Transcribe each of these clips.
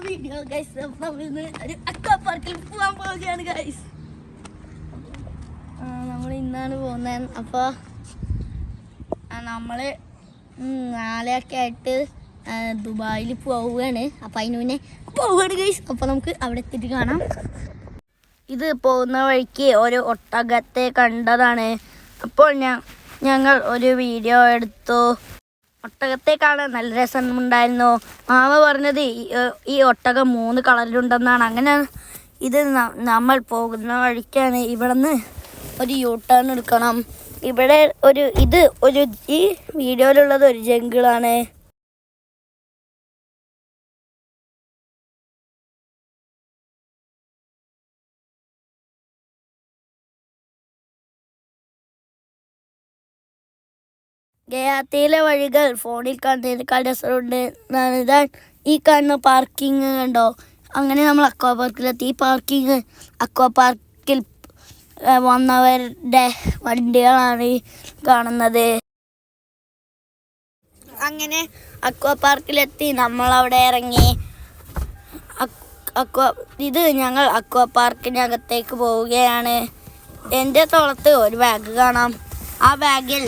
Video guys. ഒരു അക്വാ പാർക്കിൽ പോകാൻ പോവുകയാണ് ഗൈസ്. നമ്മൾ ഇന്നാണ് പോകുന്നത്. അപ്പോൾ നമ്മൾ നാളെയൊക്കെ ആയിട്ട് ദുബായിൽ പോവുകയാണ്. അപ്പം അതിന് മുന്നേ പോവുകയാണ് ഗൈസ്. അപ്പോൾ നമുക്ക് അവിടെ എത്തിയിട്ട് കാണാം. ഇത് പോകുന്ന വഴിക്ക് ഒരു ഒട്ടകത്തെ കണ്ടതാണ്. അപ്പോൾ ഞങ്ങൾ ഒരു വീഡിയോ എടുത്തു. ഒട്ടകത്തെ കാണാൻ നല്ല രസമുണ്ടായിരുന്നു. മാമ പറഞ്ഞത് ഈ ഒട്ടകം 3 കളറിലുണ്ടെന്നാണ്. അങ്ങനെ ഇത് നമ്മൾ പോകുന്ന വഴിക്കാണ്. ഇവിടെ നിന്ന് ഒരു യൂ ടേൺ എടുക്കണം. ഇവിടെ ഈ വീഡിയോയിലുള്ളത് ഒരു ജംഗിളാണ്. ഗയാത്തിയിലെ വഴികൾ ഫോണിൽ കാണുന്നതിനേക്കാൾ രസമുണ്ട്. ഈ കാണുന്ന പാർക്കിങ് കണ്ടോ. അങ്ങനെ നമ്മൾ അക്വാ പാർക്കിലെത്തി. ഈ അക്വാ പാർക്കിൽ വന്നവരുടെ വണ്ടികളാണ് കാണുന്നത്. അങ്ങനെ അക്വാ പാർക്കിലെത്തി നമ്മളവിടെ ഇറങ്ങി. ഞങ്ങൾ അക്വാ പാർക്കിനകത്തേക്ക് പോവുകയാണ്. എൻ്റെ തോളത്ത് ഒരു ബാഗ് കാണാം. ആ ബാഗിൽ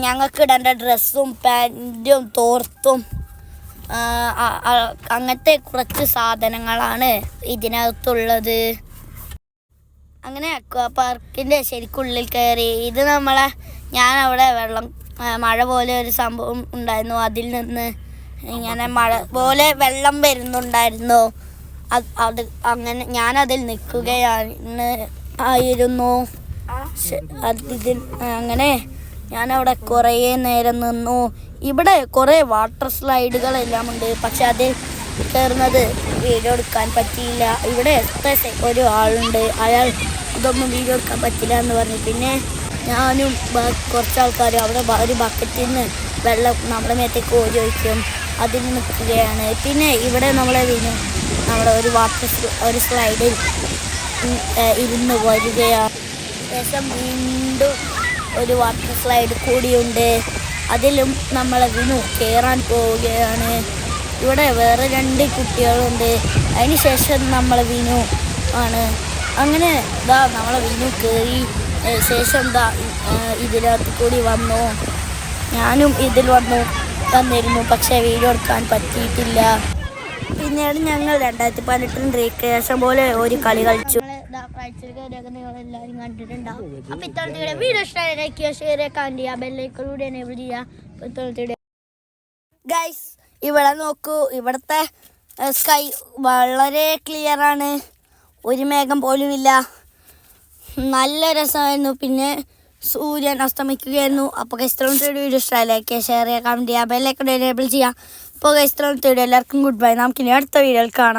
ഞങ്ങൾക്ക് ഇടേണ്ട ഡ്രസ്സും പാൻറ്റും തോർത്തും അങ്ങനത്തെ കുറച്ച് സാധനങ്ങളാണ് ഇതിനകത്തുള്ളത്. അങ്ങനെ അക്വാ പാർക്കിൻ്റെ ശരിക്കുള്ളിൽ കയറി. ഇത് ഞാനവിടെ മഴ പോലെ ഒരു സംഭവം ഉണ്ടായിരുന്നു. അതിൽ നിന്ന് ഇങ്ങനെ മഴ പോലെ വെള്ളം വരുന്നുണ്ടായിരുന്നു. അങ്ങനെ ഞാനതിൽ നിൽക്കുകയായിരുന്നു. അങ്ങനെ ഞാനവിടെ കുറേ നേരം നിന്നു. ഇവിടെ കുറേ വാട്ടർ സ്ലൈഡുകളെല്ലാം ഉണ്ട്. പക്ഷെ അതിൽ കയറുന്നത് വീഡിയോ എടുക്കാൻ പറ്റിയില്ല. ഇവിടെ ഒരു ആളുണ്ട്. അയാൾ ഇതൊന്നും വീഡിയോ എടുക്കാൻ പറ്റില്ല എന്ന് പറഞ്ഞു. പിന്നെ ഞാനും കുറച്ച് ആൾക്കാരും അവിടെ ഒരു ബക്കറ്റിൽ നിന്ന് വെള്ളം നമ്മുടെ മേത്തേക്ക് കോരി ഒഴിക്കും. അതിൽ നിൽക്കുകയാണ്. പിന്നെ ഇവിടെ നമ്മുടെ ഒരു സ്ലൈഡിൽ ഇരുന്ന് വരികയാണ്. ശേഷം വീണ്ടും ഒരു വാട്ടർ സ്ലൈഡ് കൂടിയുണ്ട്. അതിലും നമ്മൾ കയറാൻ പോവുകയാണ്. ഇവിടെ വേറെ 2 കുട്ടികളുണ്ട്. അതിന് ശേഷം ആണ്. അങ്ങനെ നമ്മളെ കയറി. ശേഷം ഇതിനകത്ത് കൂടി വന്നു. ഞാനും ഇതിൽ വന്നിരുന്നു. പക്ഷേ വീഡിയോ എടുക്കാൻ പറ്റിയിട്ടില്ല. പിന്നീട് ഞങ്ങൾ 2018 റീക്രിയേഷൻ പോലെ ഒരു കളി കളിച്ചു. എല്ലാവരും കണ്ടിട്ടുണ്ടാവും. അപ്പൊ ഇത്തരത്തിലുള്ള വീഡിയോ ഗൈസ്, ഇവിടെ നോക്കൂ. ഇവിടുത്തെ സ്കൈ വളരെ ക്ലിയർ ആണ്. ഒരു മേഘം പോലും ഇല്ല. നല്ല രസമായിരുന്നു. പിന്നെ സൂര്യൻ അസ്തമിക്കുകയായിരുന്നു. അപ്പോൾ ഗൈസ് വീഡിയോ ഇഷ്ടമായില്ലേ, ഷെയർ ചെയ്യുക, കമന്റ് ചെയ്യുക, ബെല്ലൈക്കൺ എനേബിൾ ചെയ്യുക. അപ്പോൾ ഗൈസ് എല്ലാവർക്കും ഗുഡ് ബൈ. നമുക്കിനി അടുത്ത വീഡിയോയിൽ കാണാം.